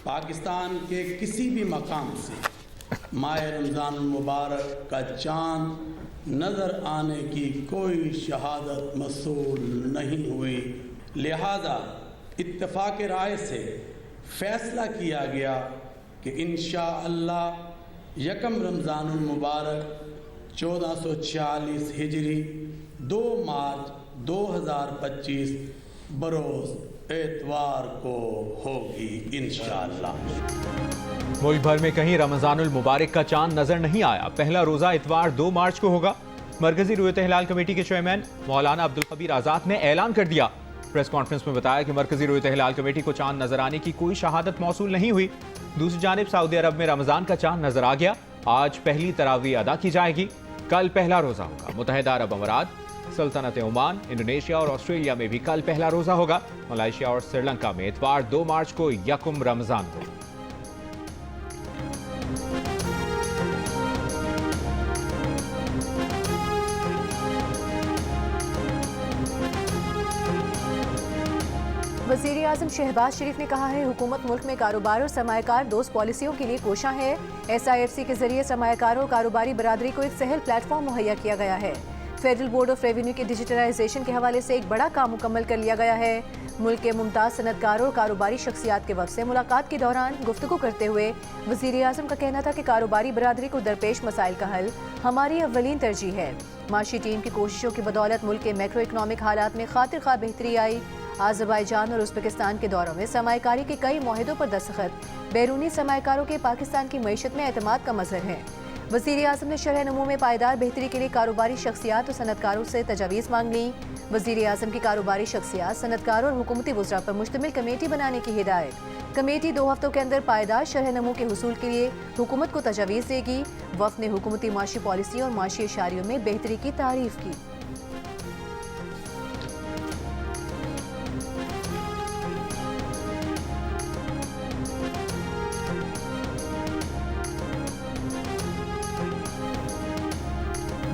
पाकिस्तान के किसी भी मकाम से माह रमज़ान मुबारक का चाँद नज़र आने की कोई शहादत मसूल नहीं हुई। लिहाजा इत्तफ़ाक़ राय से फ़ैसला किया गया कि इंशाअल्लाह यकम रमज़ानुल मुबारक 1446 हिजरी 2 मार्च 2025 बरोज़ एतवार को होगी इंशाअल्लाह। मुल्क भर में कहीं रमज़ानुल मुबारक का चांद नजर नहीं आया। पहला रोजा इतवार 2 मार्च को होगा। मरकजी रुयत हिलाल कमेटी के चेयरमैन मौलाना अब्दुल खबीर आजाद ने ऐलान कर दिया। प्रेस कॉन्फ्रेंस में बताया कि मरकजी रुयत हिलाल कमेटी को चांद नजर आने की कोई शहादत मौसूल नहीं हुई। दूसरी जानिब सऊदी अरब में रमजान का चांद नजर आ गया। आज पहली तरावीह अदा की जाएगी। कल पहला रोजा होगा। मुत्तहिदा अरब अमारात, सल्तनत ओमान, इंडोनेशिया और ऑस्ट्रेलिया में भी कल पहला रोजा होगा। मलेशिया और श्रीलंका में इतवार 2 मार्च को यकुम रमजान होगा। वज़ीर आज़म शहबाज शरीफ ने कहा है हुकूमत मुल्क में कारोबार और सरमायाकार दोस्त पॉलिसियों के लिए कोशां है। SIFC के जरिए सरमायाकारों और कारोबारी बरादरी को एक सहल प्लेटफॉर्म मुहैया किया गया है। फेडरल बोर्ड ऑफ रेवेन्यू के डिजिटलाइजेशन के हवाले से एक बड़ा काम मुकम्मल कर लिया गया है। मुल्क के मुमताज़ सनतकारों और कारोबारी शख्सियात के वक्त से मुलाकात के दौरान गुफ्तगू करते हुए वज़ीर आज़म का कहना था कि कारोबारी बरादरी को दरपेश मसाइल का हल हमारी अव्वलीन तरजीह है। माशी टीम की कोशिशों की बदौलत मुल्क के मैक्रो इकनॉमिक हालात में खातिर खा बेहतरी आई। आज़रबाईजान और उज़्बेकिस्तान के दौरों में सरमायाकारी के कई मुआहिदों पर दस्तखत बैरूनी सरमायाकारों के पाकिस्तान की मईशत में एतमाद का मज़हर है। वज़ीर आज़म ने शरह नमू में पायदार बेहतरी के लिए कारोबारी शख्सियात और सनतकारों से तजावीज़ मांग ली। वज़ीर आज़म की कारोबारी शख्सियात, सनतकारों और हुकूमती वज़रा पर मुश्तमिल कमेटी बनाने की हिदायत। कमेटी 2 हफ्तों के अंदर पायदार शरह नमू के हुसूल के लिए हुकूमत को तजावीज़ देगी। वफ़द ने हुकूमती माशी पॉलिसी और माशी इशारियों में बेहतरी की तारीफ़ की।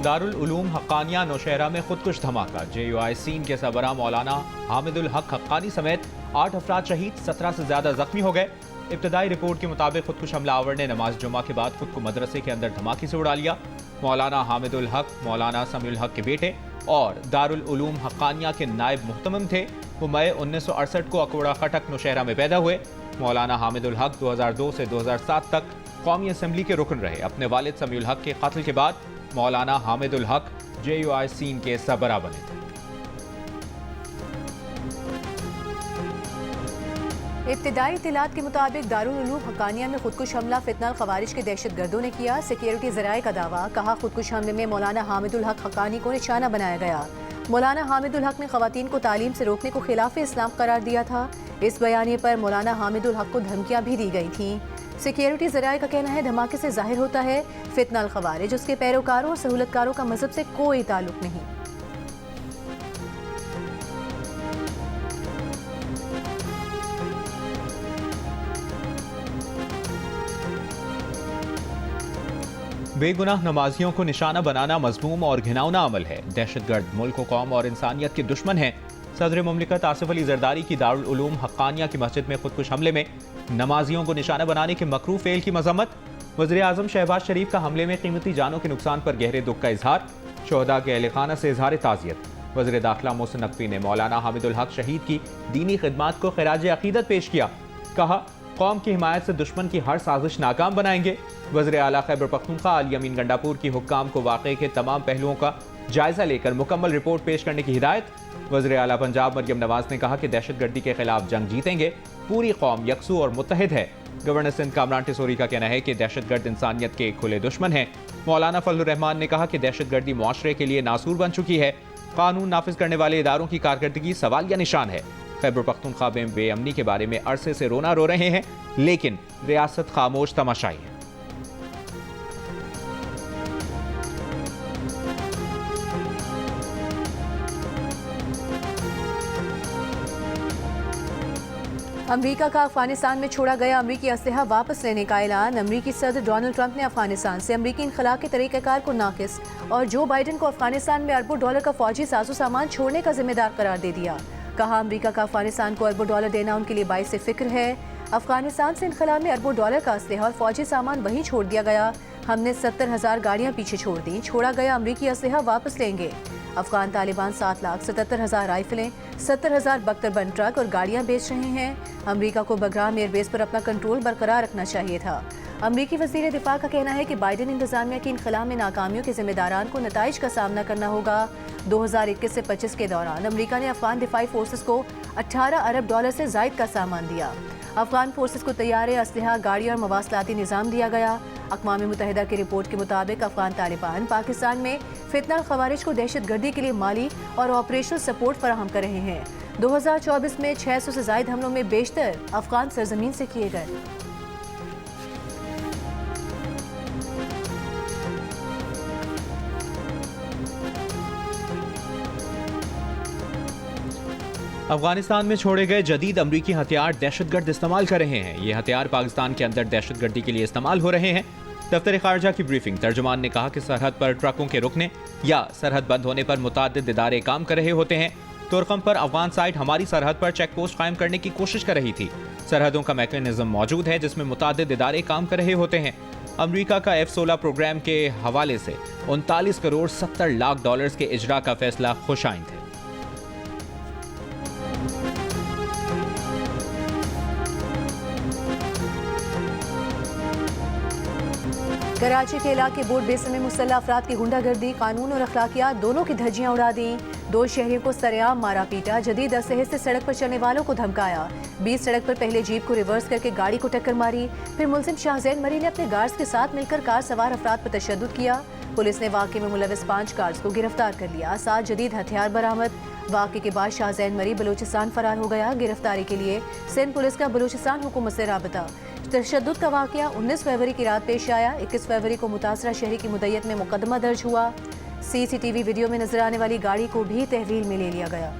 दारुल उलूम हक्कानिया नौशहरा में खुदकुश धमाका। JUI सीन के सरबरा मौलाना हामिदुल हक हक्कानी समेत 8 अफराद शहीद, 17 से ज्यादा जख्मी हो गए। इब्तदाई रिपोर्ट के मुताबिक खुदकुश हमलावर ने नमाज जुमा के बाद खुद को मदरसे के अंदर धमाके से उड़ा लिया। मौलाना हामिदुल हक मौलाना समीउल हक के बेटे और दारुल उलूम हक्कानिया के नायब मुहतमिम थे। वो मई 1968 को अकोड़ा खटक नौशहरा में पैदा हुए। मौलाना हामिदुल हक 2002 से 2007 तक कौमी असम्बली के रुकन रहे। अपने वालिद समीउल हक के कत्ल के बाद मौलाना हामिदुल हक JUI सीन के सरबरा बने थे। इब्तिदाई इत्तलात के मुताबिक दारुल उलूम हक्कानिया में खुदकुश हमला फितनाल खवारिज के दहशतगर्दों ने किया। सिक्योरिटी ज़राए का दावा, कहा खुदकुश हमले में मौलाना हामिदुल हक हक्कानी को निशाना बनाया गया। मौलाना हामिदुल हक ने खवातीन को तालीम से रोकने को खिलाफ इस्लाम करार दिया था। इस बयानी पर मौलाना हामिदुल हक को धमकियां भी दी गई थीं। सिक्योरिटी ज़राए का कहना है धमाके से जाहिर होता है फितनाल खवारिज, उसके पैरोकारों और सहूलतकारों का मजहब से कोई ताल्लुक नहीं। बेगुनाह नमाजियों को निशाना बनाना मज़मूम और घिनौना अमल है। दहशतगर्द मुल्क व कौम और इंसानियत के दुश्मन हैं। सदर मुमलिकत आसिफ अली जरदारी की दारुल उलूम हक्कानिया की मस्जिद में खुदकुश हमले में नमाजियों को निशाना बनाने के मकरू फेल की मजम्मत। वज़ीर आज़म शहबाज शरीफ का हमले में कीमती जानों के नुकसान पर गहरे दुख का इजहार। शोहदा के अहले खाना से इजहार ताज़ियत। वज़ीर दाखिला मोहसिन नकवी ने मौलाना हामिदुल हक शहीद की दीनी खिदमात को खिराज अकीदत पेश किया। कहा कौम की हिमायत से दुश्मन की हर साजिश नाकाम बनाएंगे। वज़ीर आला खैबर पख्तूनख्वा अली अमीन गंडापुर की हुक्काम को वाक़े के तमाम पहलुओं का जायजा लेकर मुकम्मल रिपोर्ट पेश करने की हिदायत। वज़ीर आला पंजाब मरियम नवाज ने कहा कि दहशतगर्दी के खिलाफ जंग जीतेंगे। पूरी कौम यकसू और मुत्तहिद है। गवर्नर सिंध कामरान टिसोरी का कहना है कि दहशतगर्द इंसानियत के खुले दुश्मन हैं। मौलाना फजलुर रहमान ने कहा कि दहशतगर्दी मुआशरे के लिए नासूर बन चुकी है। कानून नाफिज करने वाले इदारों की कारकर्दगी सवालिया निशान है। खैबर पख्तूनख्वा में बेअमनी के बारे में अरसे से रोना रो रहे हैं, लेकिन रियासत खामोश तमाशाई है। अमरीका का अफगानिस्तान में छोड़ा गया अमरीकी असलहा वापस लेने का ऐलान। अमरीकी सदर डोनाल्ड ट्रंप ने अफगानिस्तान से अमरीकी इनखला के तरीक़ेकार को नाकिस और जो बाइडन को अफगानिस्तान में अरबों डॉलर का फौजी साजो सामान छोड़ने का जिम्मेदार करार दे दिया। कहा अमरीका का अफगानिस्तान को अरबों डॉलर देना उनके लिए बाइस फिक्र है। अफगानिस्तान से इनखला में अरबों डॉलर का असलहा और फौजी सामान वहीं छोड़ दिया गया। हमने 70,000 गाड़ियां पीछे छोड़ दी, छोड़ा गया अमरीकी असलहा वापस लेंगे। अफगान तालिबान 7,77,000 राइफलें, 70,000 बख्तरबंद ट्रक और गाड़ियां बेच रहे हैं। अमरीका को बगराम एयरबेस पर अपना कंट्रोल बरकरार रखना चाहिए था। अमरीकी वज़ीर दिफा का कहना है कि बाइडेन इंतजामिया की इनखला में नाकामियों के जिम्मेदारान को नताइज का सामना करना होगा। 2021 से 25 के दौरान अमरीका ने अफगान दिफाई फोर्सेस को 18 अरब डॉलर से जायद का सामान दिया। अफगान फोर्सेस को तैयारे, असलहा, गाड़ी और मवासलाती निज़ाम दिया गया। अक़वाम मुत्तहिदा की रिपोर्ट के मुताबिक अफगान तालिबान पाकिस्तान में फितना और खवारिज को दहशतगर्दी के लिए माली और ऑपरेशनल सपोर्ट फराहम कर रहे हैं। 2024 में 600 से जायद हमलों में बेशतर अफगान सरजमीन से किए गए। अफगानिस्तान में छोड़े गए जदीद अमरीकी हथियार दहशतगर्द इस्तेमाल कर रहे हैं। ये हथियार पाकिस्तान के अंदर दहशतगर्दी के लिए इस्तेमाल हो रहे हैं। दफ्तर खारजा की ब्रीफिंग तर्जुमान ने कहा कि सरहद पर ट्रकों के रुकने या सरहद बंद होने पर मुताद्दिद इदारे काम कर रहे होते हैं। तुर्कम पर अफगान साइड हमारी सरहद पर चेक पोस्ट कायम करने की कोशिश कर रही थी। सरहदों का मैकेनिज्म मौजूद है जिसमें मुताद्दिद इदारे काम कर रहे होते हैं। अमरीका का F-16 प्रोग्राम के हवाले से 39 करोड़ 70 लाख डॉलर्स के इजरा का फैसला खुशाइंद है। कराची के इलाके बोर्ड बेसन में मुसल्लह अफराद की गुंडागर्दी, कानून और अखलाकियात दोनों की धज्जियां उड़ा दी। 2 शहरियों को सरेआम मारा पीटा, जदीद असलहे से सड़क पर चलने वालों को धमकाया। 20 सड़क पर पहले जीप को रिवर्स करके गाड़ी को टक्कर मारी, फिर मुलजिम शाहजैन मरी ने अपने गार्ड्स के साथ मिलकर कार सवार अफराद पर तशद्दुद किया। पुलिस ने वाक़े में मुलविस 5 गार्ड्स को गिरफ्तार कर लिया। 7 जदीद हथियार बरामद। वाक़े के बाद शाहजैन मरी बलूचिस्तान फरार हो गया। गिरफ्तारी के लिए सिंध पुलिस का बलूचिस्तान हुकूमत से राबता। तशद्दुद का वाक़या 19 फरवरी की रात पेश आया। 21 फरवरी को मुतासरा शहरी की मुद्दत में मुकदमा दर्ज हुआ। CCTV वीडियो में नजर आने वाली गाड़ी को भी तहवील में ले लिया गया।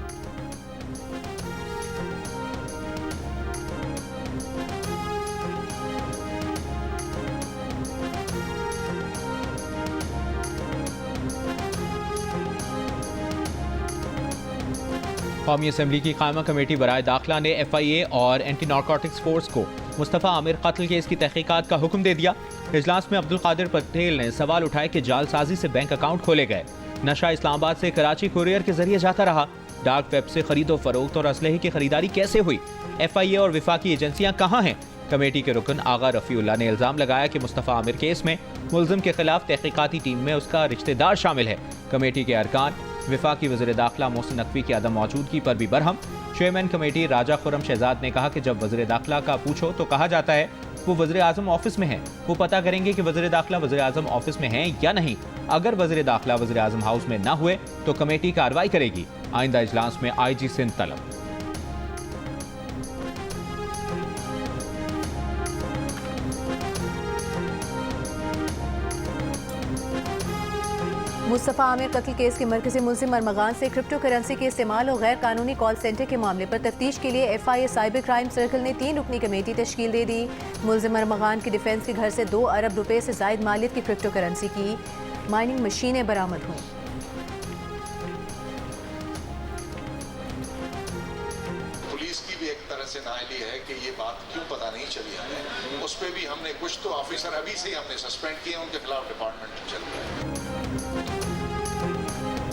कौमी असम्बली की कायमा कमेटी बराए दाखिला ने FIA और एंटी नारकोटिक्स फोर्स को मुस्तफ़ा आमिर कत्ल केस की तहकीकात का हुक्म दे दिया। इजलास में अब्दुल कादिर पटेल ने सवाल उठाए कि जालसाजी से बैंक अकाउंट खोले गए, नशा इस्लामाबाद से कराची कुरियर के जरिए जाता रहा, डार्क वेब से खरीदो फरोख्त और असलहे की खरीदारी कैसे हुई, FIA और विफाकी एजेंसियां कहाँ हैं। कमेटी के रुकन आगा रफ़ीउल्लाह ने इल्ज़ाम लगाया कि मुस्तफ़ा आमिर केस में मुल्ज़िम के खिलाफ तहकीकाती टीम में उसका रिश्तेदार शामिल है। कमेटी के अरकान विफाकी वज़ीर दाखिला मोहसिन नकवी की अदम मौजूदगी पर भी बरहम। चेयरमैन कमेटी राजा खुर्रम शहजाद ने कहा कि जब वज़ीर दाखिला का पूछो तो कहा जाता है वो वज़ीर आज़म ऑफिस में है, वो पता करेंगे कि वज़ीर दाखिला वज़ीर आज़म ऑफिस में हैं या नहीं। अगर वज़ीर दाखिला वज़ीर आज़म हाउस में न हुए तो कमेटी कार्रवाई करेगी। आइंदा इजलास में IG सिंध तलब। मुस्तफ़ा आमिर कत्ल केस के मरकज़ी मुल्ज़िम अरमगान से क्रिप्टो करेंसी के इस्तेमाल और गैर कानूनी कॉल सेंटर के मामले पर तफ्तीश के लिए FIA साइबर क्राइम सर्कल ने 3 रुकनी कमेटी तश्कील दे दी। मुल्ज़िम अरमगान की डिफेंस के घर से 2 अरब रुपए से जायद मालियत की क्रिप्टो करेंसी की माइनिंग मशीनें बरामद हुई। पुलिस की भी एक तरह से नाअहली है कि ये बात क्यों पता नहीं चली हमें, उस पर भी हमने कुछ तो ऑफिसर अभी से ही हमने सस्पेंड किए, उनके खिलाफ डिपार्टमेंट चल रहा है।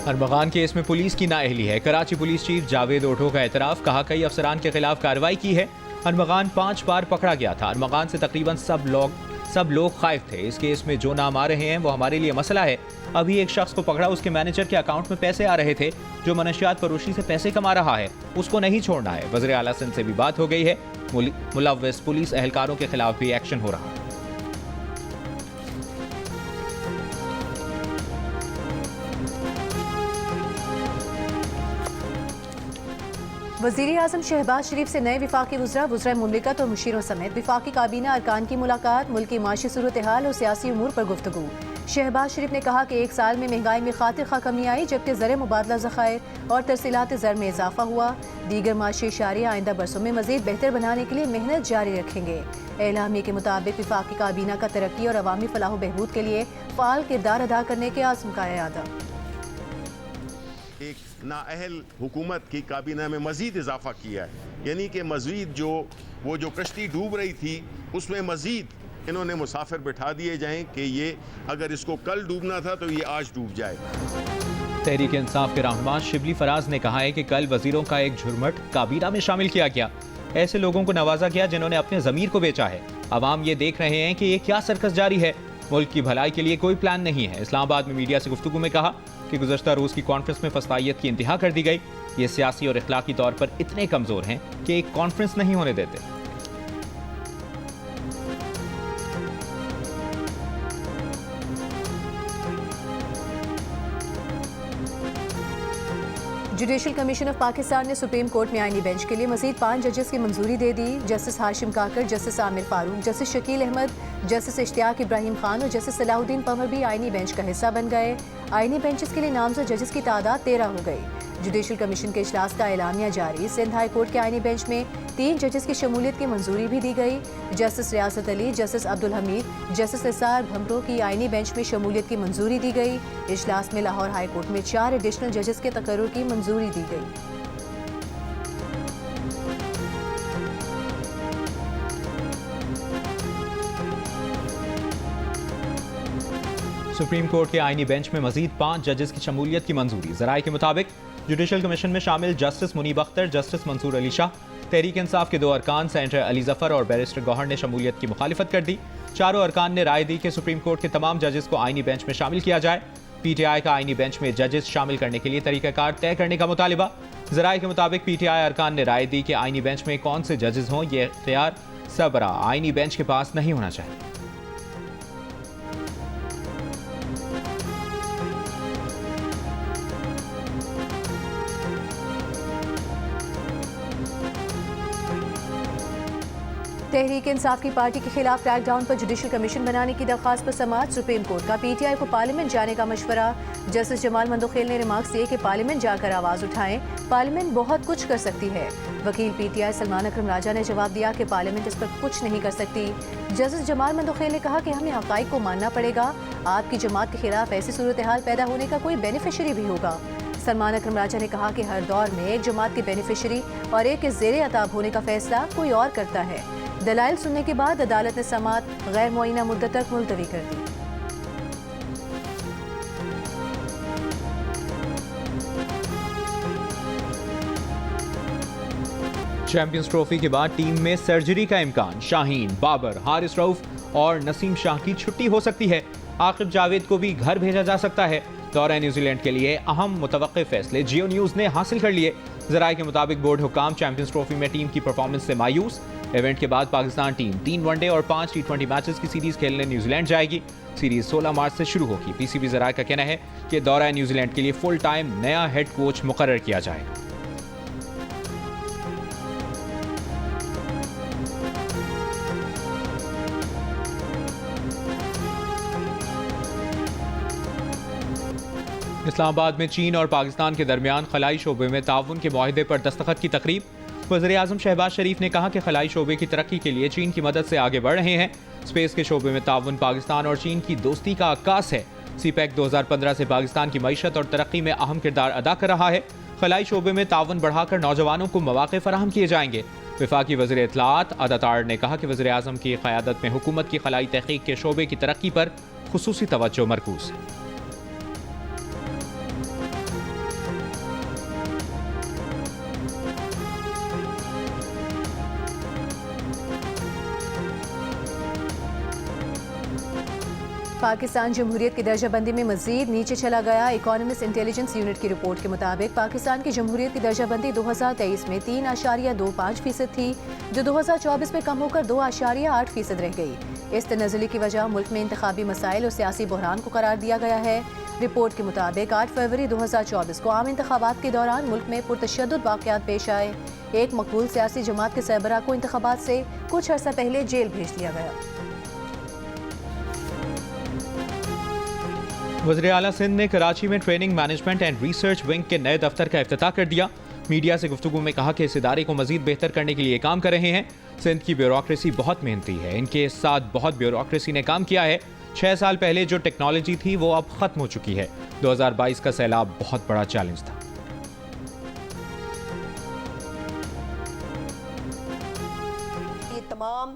अरमगान केस में पुलिस की नाअहली है। कराची पुलिस चीफ जावेद ओठो का एतराफ़, कहा कई अफसरान के खिलाफ कार्रवाई की है। अरमगान 5 बार पकड़ा गया था। अरमगान से तकरीबन सब लोग खाइफ थे। इस केस में जो नाम आ रहे हैं वो हमारे लिए मसला है। अभी एक शख्स को पकड़ा, उसके मैनेजर के अकाउंट में पैसे आ रहे थे, जो मनशियात फरोशी से पैसे कमा रहा है, उसको नहीं छोड़ना है। वज़ीर आला सिंध से भी बात हो गई है। मुलव्वस पुलिस एहलकारों के खिलाफ भी एक्शन हो रहा है। वज़ीर आज़म शहबाज शरीफ से नए विफाकी वज़रा मुमलिकत और मुशीरों समेत विफाकी काबीना अरकान की मुलाकात, मुल्क की माशी सूरत हाल और सियासी उमूर पर गुफ्तगू। शहबाज शरीफ ने कहा कि 1 साल में महंगाई में खातिर खा कमी आई, जबकि ज़र मुबादला ज़खायर और तरसीलात ज़र में इजाफा हुआ। दीगर माशी इशारे आइंदा बरसों में मज़ीद बेहतर बनाने के लिए मेहनत जारी रखेंगे। एलामी के मुताबिक विफाकी काबीना का तरक्की और अवामी फलाह बहबूद के लिए फ़ाल किरदार अदा करने के आज़म का इरादा। एक नाअहल हुकूमत की काबीना में मज़ीद इजाफा किया है, यानी कि मज़ीद जो वो जो कश्ती डूब रही थी उसमें मज़ीद इन्होंने मुसाफिर बिठा दिए जाएं कि ये अगर इसको कल डूबना था तो ये आज डूब जाए। तहरीक इंसाफ के रहनुमा शिबली फराज ने कहा है कि कल वजीरों का एक झुरमट काबीना में शामिल किया गया। ऐसे लोगों को नवाजा गया जिन्होंने अपने ज़मीर को बेचा है। अवाम ये देख रहे हैं कि ये क्या सर्कस जारी है। मुल्क की भलाई के लिए कोई प्लान नहीं है। इस्लामाबाद में मीडिया से गुफ्तगू में कहा कि गुज़श्ता रोज़ की कॉन्फ्रेंस में फस्तायत की इंतहा कर दी गई। ये सियासी और इखलाकी तौर पर इतने कमज़ोर हैं कि एक कॉन्फ्रेंस नहीं होने देते। जुडिशल कमीशन ऑफ पाकिस्तान ने सुप्रीम कोर्ट में आईनी बेंच के लिए मजीद 5 जजेस की मंजूरी दे दी। Justice Hashim Kakar, justice Aamir Farooq, justice Shakeel Ahmed, justice Ishtiaq Ibrahim Khan और जस्टिस सलाहुद्दीन पंवर भी आईनी बेंच का हिस्सा बन गए। आईनी बेंचेस के लिए नामजद जजेस की तादाद 13 हो गई। जुडिशल कमीशन के इजलास का एलामिया जारी। सिंध हाई कोर्ट के आईनी बेंच में 3 जजेस की शमूलियत की मंजूरी भी दी गई। जस्टिस रियासत अली, जस्टिस अब्दुल हमीद, जस्टिस निसार भमरो की आईनी बेंच में शमूलियत की मंजूरी दी गई। इजलास में लाहौर हाई कोर्ट में 4 एडिशनल जजेस के तकर्रुर की मंजूरी दी गई। सुप्रीम कोर्ट के आईनी बेंच में मजीद 5 जजेस की शमूलियत की मंजूरी। ज़राए के मुताबिक जुडिशल कमीशन में शामिल जस्टिस मुनीब अख्तर, जस्टिस मंसूर अली शाह, तहरीक इंसाफ के 2 अरकान सेनेटर अली जफर और बैरिस्टर गौहर ने शमूलियत की मुखालिफत कर दी। चारों अरकान ने राय दी कि सुप्रीम कोर्ट के तमाम जजेस को आईनी बेंच में शामिल किया जाए। PTI का आईनी बेंच में जजेस शामिल करने के लिए तरीकाकार तय करने का मुतालिबा। ज़राए के मुताबिक PTI अरकान ने राय दी कि आईनी बेंच में कौन से जजेस हों, यह इख्तियार सबरा आईनी बेंच के पास नहीं होना चाहिए। तहरीक इंसाफ की पार्टी के खिलाफ क्रैकडाउन पर जुडिशल कमीशन बनाने की दरख्वास्त पर समाअत। सुप्रीम कोर्ट का PTI को पार्लियामेंट जाने का मशवरा। जस्टिस जमाल मंदोखेल ने रिमार्क्स दिए कि पार्लियामेंट जाकर आवाज़ उठाएं, पार्लियामेंट बहुत कुछ कर सकती है। वकील PTI सलमान अकरम राजा ने जवाब दिया कि पार्लियामेंट इस पर कुछ नहीं कर सकती। जस्टिस जमाल मंदोखेल ने कहा कि हमें हक़ाइक़ को मानना पड़ेगा। आपकी जमात के खिलाफ ऐसी सूरत हाल पैदा होने का कोई बेनिफिशरी भी होगा। सलमान अकरम राजा ने कहा कि हर दौर में एक जमात के बेनिफिशरी और एक के ज़ेरे अताब होने का फैसला कोई और करता है। दलाइल सुनने के बाद अदालत ने समाअत गैर मुअय्यना मुद्दत तक मुलतवी कर दी। चैंपियंस ट्रॉफी के बाद टीम में सर्जरी का इम्कान। शाहीन, बाबर, हारिस रऊफ और नसीम शाह की छुट्टी हो सकती है। आकिब जावेद को भी घर भेजा जा सकता है। दौरा न्यूजीलैंड के लिए अहम मुतवक्के फैसले जियो न्यूज़ ने हासिल कर लिए। ज़राए के मुताबिक बोर्ड हुकाम चैंपियंस ट्रॉफी में टीम की परफॉर्मेंस से मायूस। इवेंट के बाद पाकिस्तान टीम 3 वनडे और 5 T20 मैचेस की सीरीज खेलने न्यूजीलैंड जाएगी। सीरीज 16 मार्च से शुरू होगी। PCB ज़राए का कहना है कि दौरा न्यूजीलैंड के लिए फुल टाइम नया हेड कोच मुकर्रर किया जाएगा। इस्लामाबाद में चीन और पाकिस्तान के दरमियान खलाई शोबे में ताउन के मुआहदे पर दस्तखत की तकरीब। वज़ीर-ए-आज़म शहबाज शरीफ ने कहा कि खलाई शोबे की तरक्की के लिए चीन की मदद से आगे बढ़ रहे हैं। स्पेस के शोबे में ताउन पाकिस्तान और चीन की दोस्ती का अक्कास है। CPEC 2015 से पाकिस्तान की मईशत और तरक्की में अहम किरदार अदा कर रहा है। खलाई शोबे में ताउन बढ़ाकर नौजवानों को मौक़े फराहम किए जाएंगे। वफाकी वज़ीर इत्तलाआत अतातार ने कहा कि वज़ीर-ए-आज़म की क़यादत में हुकूमत की खलाई तहक़ीक़ के शोबे की तरक्की पर खुसूसी तवज्जो मरकूज़ है। पाकिस्तान जमहूरियत की दर्जाबंदी में मजीद नीचे चला गया। इकोनॉमिस्ट इंटेलिजेंस यूनिट की रिपोर्ट के मुताबिक पाकिस्तान की जमहूरियत की दर्जाबंदी 2023 में 3.25% थी, जो 2024 में कम होकर 2.8% रह गई। इस तनज़ुली की वजह मुल्क में इंतखाबी मसाइल और सियासी बहरान को करार दिया गया है। रिपोर्ट के मुताबिक 8 फरवरी 2024 को आम इंतखाबात के दौरान मुल्क में पुरतशद्दुद वाक़यात पेश आए। एक मकबूल सियासी जमात के सरबराह को इंतखाबात से कुछ अर्सा पहले जेल भेज दिया गया। वज़ीर आला सिंध ने कराची में training management and research wing के नए दफ्तर का इफ्तिताह कर दिया। मीडिया से गुफ्तगू में कहा कि इस इदारे को मजीद बेहतर करने के लिए काम कर रहे हैं। सिंध की ब्यूरोक्रेसी बहुत मेहनती है, इनके साथ बहुत ब्यूरोक्रेसी ने काम किया है। 6 साल पहले जो टेक्नोलॉजी थी वो अब खत्म हो चुकी है। 2022 का सैलाब बहुत बड़ा चैलेंज था। तमाम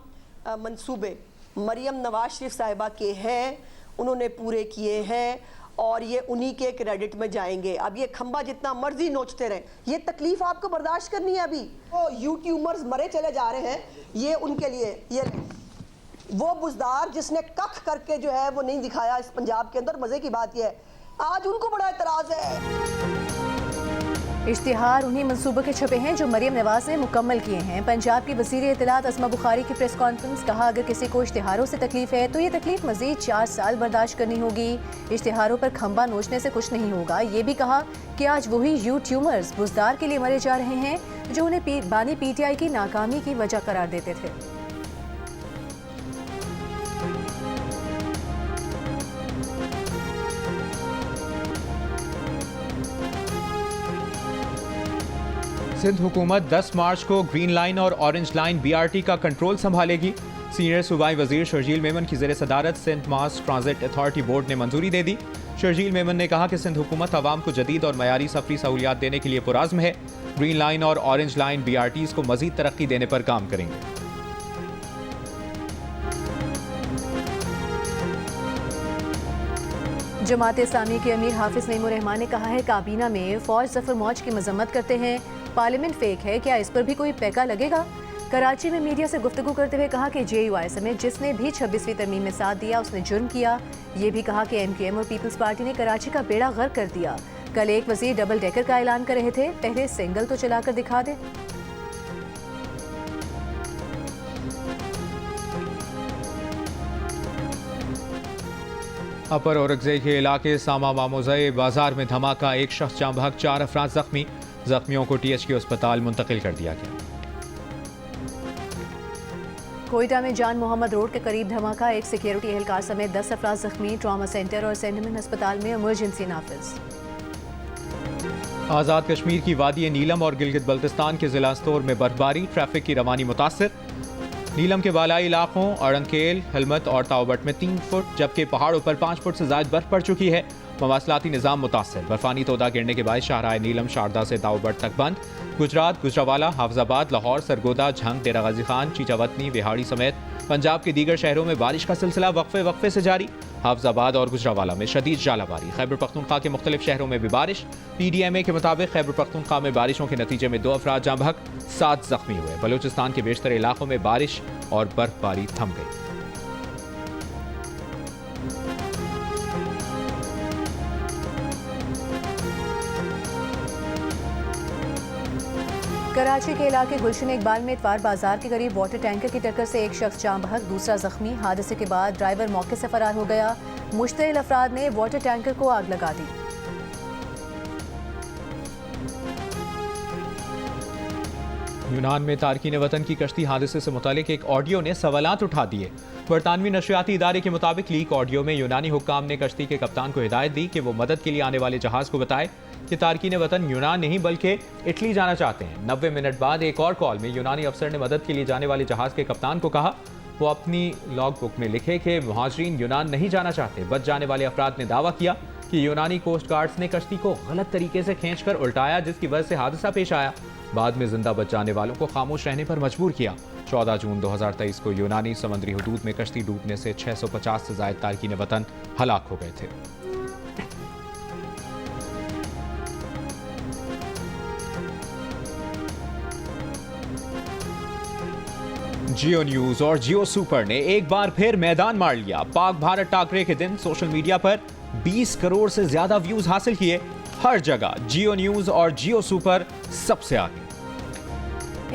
मंसूबे मरियम नवाज शरीफ साहिबा के हैं, उन्होंने पूरे किए हैं और ये उन्हीं के क्रेडिट में जाएंगे। अब ये खंबा जितना मर्जी नोचते रहें, ये तकलीफ आपको बर्दाश्त करनी है। अभी वो यूट्यूबर्स मरे चले जा रहे हैं, ये उनके लिए ये वो बुजदार जिसने कख करके जो है वो नहीं दिखाया इस पंजाब के अंदर। मजे की बात यह है आज उनको बड़ा एतराज है। इश्तिहार उन्हीं मंसूबों के छपे हैं जो मरियम नवाज ने मुकम्मल किए हैं। पंजाब की वज़ीर इत्तलात अस्मा बुखारी की प्रेस कॉन्फ्रेंस, कहा अगर किसी को इश्तिहारों से तकलीफ है तो ये तकलीफ मजीद 4 साल बर्दाश्त करनी होगी। इश्तिहारों पर खंबा नोचने से कुछ नहीं होगा। ये भी कहा कि आज वही यूट्यूबर्स बुजदार के लिए मरे जा रहे हैं जो उन्हें बानी PTI की नाकामी की वजह करार देते थे। सिंध हुकूमत 10 मार्च को ग्रीन लाइन और ऑरेंज लाइन BRT का कंट्रोल संभालेगी। सीनियर सूबाई वजीर शर्जील मेमन की ज़ेर सदारत Sindh mass transit authority board ने मंजूरी दे दी। शर्जील मेमन ने कहा कि सिंध हुकूमत आवाम को जदीद और मयारी सफरी सहूलियात देने के लिए पुराज़्म है। ग्रीन लाइन और ऑरेंज लाइन BRTs को मजीद तरक्की देने पर काम करेंगे। जमात इस्लामी के अमीर हाफिज नईमुर रहमान ने कहा है काबीना में फौज जफर मौज की मजम्मत करते हैं, पार्लियामेंट फेक है, क्या इस पर भी कोई पैका लगेगा? कराची में मीडिया से गुफ्तगू करते हुए कहा कि JUI समेत जिसने भी 26वीं तरमीम में साथ दिया उसने जुर्म किया। ये भी कहा कि MQM और पीपल्स पार्टी ने कराची का बेड़ा गर्क कर दिया। कल एक वजीर डबल डेकर का ऐलान कर रहे थे, पहले सिंगल तो चलाकर दिखा दे। अपर औरंगजेब के इलाके सामा मामोज़े बाजार में धमाका, एक शख्स जाँ बहक, 4 अफराद जख्मी। जख्मियों को THQ अस्पताल मुंतकिल कर दिया गया। कोयटा में जान मोहम्मद रोड के करीब धमाका, एक सिक्योरिटी एहलकार समेत 10 अफराद जख्मी। ट्रॉमा सेंटर और सेंटिमेंट अस्पताल में इमरजेंसी नाफिज। आज़ाद कश्मीर की वादी नीलम और गिलगित बल्तिस्तान के जिला स्तोर में बर्फबारी, ट्रैफिक की रवानी मुतासर। नीलम के बालाई इलाकों अड़ंकेल, हलमत और ताओबट में 3 फुट, जबकि पहाड़ों पर 5 फुट से ज्यादा बर्फ पड़ चुकी है। मवासलाती निज़ाम मुतासर, बर्फानी तोदा गिरने के बाद शाहराह नीलम शारदा से ताओबट तक बंद। गुजरात, गुजरावाला, हाफजाबाद, लाहौर, सरगोदा, झंग, डेरा गाजी खान, चीचावतनी, विहाड़ी समेत पंजाब के दीगर शहरों में बारिश का सिलसिला वक्फे से जारी। हाफजाबाद और गुजरावाला में शदीद जालाबारी। खैबर पख्तूनख्वा के मुख्तलिफ शहरों में भी बारिश। PDMA के मुताबिक खैबर पख्तूनख्वा में बारिशों के नतीजे में 2 अफराद जाँ बहक, 7 जख्मी हुए। बलूचिस्तान के बेशतर इलाकों में बारिश और बर्फबारी थम गई। कराची के इलाके गुलशन इकबाल में इतवार बाजार के करीब वाटर टैंकर की टक्कर से एक शख्स जाँ बहक, दूसरा जख्मी। हादसे के बाद ड्राइवर मौके से फरार हो गया। मुश्तइल अफराद ने वाटर टैंकर को आग लगा दी। यूनान में तारकीन वतन की कश्ती हादसे से मुतालिक एक ऑडियो ने सवालात उठा दिए। बरतानवी नशरियाती इदारे के मुताबिक लीक ऑडियो में यूनानी हुक्काम ने कश्ती के कप्तान को हिदायत दी कि वो मदद के लिए आने वाले जहाज को बताए कि तारकीन वतन यूनान नहीं बल्कि इटली जाना चाहते हैं। 90 मिनट बाद एक और कॉल में यूनानी अफसर ने मदद के लिए जाने वाले जहाज के कप्तान को कहा वो अपनी लॉग बुक में लिखे कि मुहाजिरीन यूनान नहीं जाना चाहते। बच जाने वाले अफराद ने दावा किया कि यूनानी कोस्ट गार्ड्स ने कश्ती को गलत तरीके से खींचकर उल्टाया, जिसकी वजह से हादसा पेश आया। बाद में जिंदा बच जाने वालों को खामोश रहने पर मजबूर किया। 14 जून 2023 को यूनानी समुद्री हुदूद में कश्ती डूबने से 650 से ज्यादा तारकीन वतन हलाक हो गए थे। जियो न्यूज और जियो सुपर ने एक बार फिर मैदान मार लिया। पाक भारत टाकरे के दिन सोशल मीडिया पर 20 करोड़ से ज्यादा व्यूज हासिल किए। हर जगह जियो न्यूज और जियो सुपर सबसे आगे।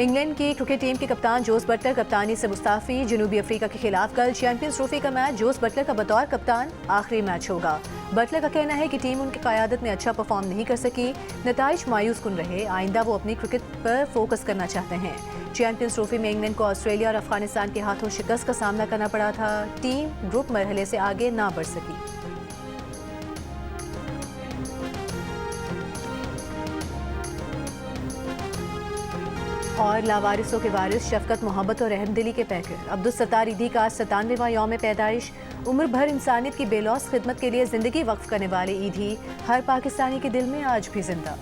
इंग्लैंड की क्रिकेट टीम के कप्तान जोस बटलर कप्तानी से मुस्ताफी। जनूबी अफ्रीका के खिलाफ कल चैंपियंस ट्रॉफी का मैच जोस बटलर का बतौर कप्तान आखिरी मैच होगा। बटलर का कहना है कि टीम उनकी क़यादत में अच्छा परफॉर्म नहीं कर सकी, नताइज मायूस कुन रहे। आइंदा वो अपनी क्रिकेट पर फोकस करना चाहते हैं। चैंपियंस ट्रॉफी में इंग्लैंड को ऑस्ट्रेलिया और अफगानिस्तान के हाथों शिकस्त का सामना करना पड़ा था। टीम ग्रुप मरहले से आगे ना बढ़ सकी। और लावारिसों के वारिस शफकत, मोहब्बत और रहमदिली के पैकर अब्दुल सत्तार ईदी का 97वां यौम पैदाइश। उम्र भर इंसानियत की बेलौस खिदमत के लिए जिंदगी वक्फ करने वाले ईदी हर पाकिस्तानी के दिल में आज भी जिंदा।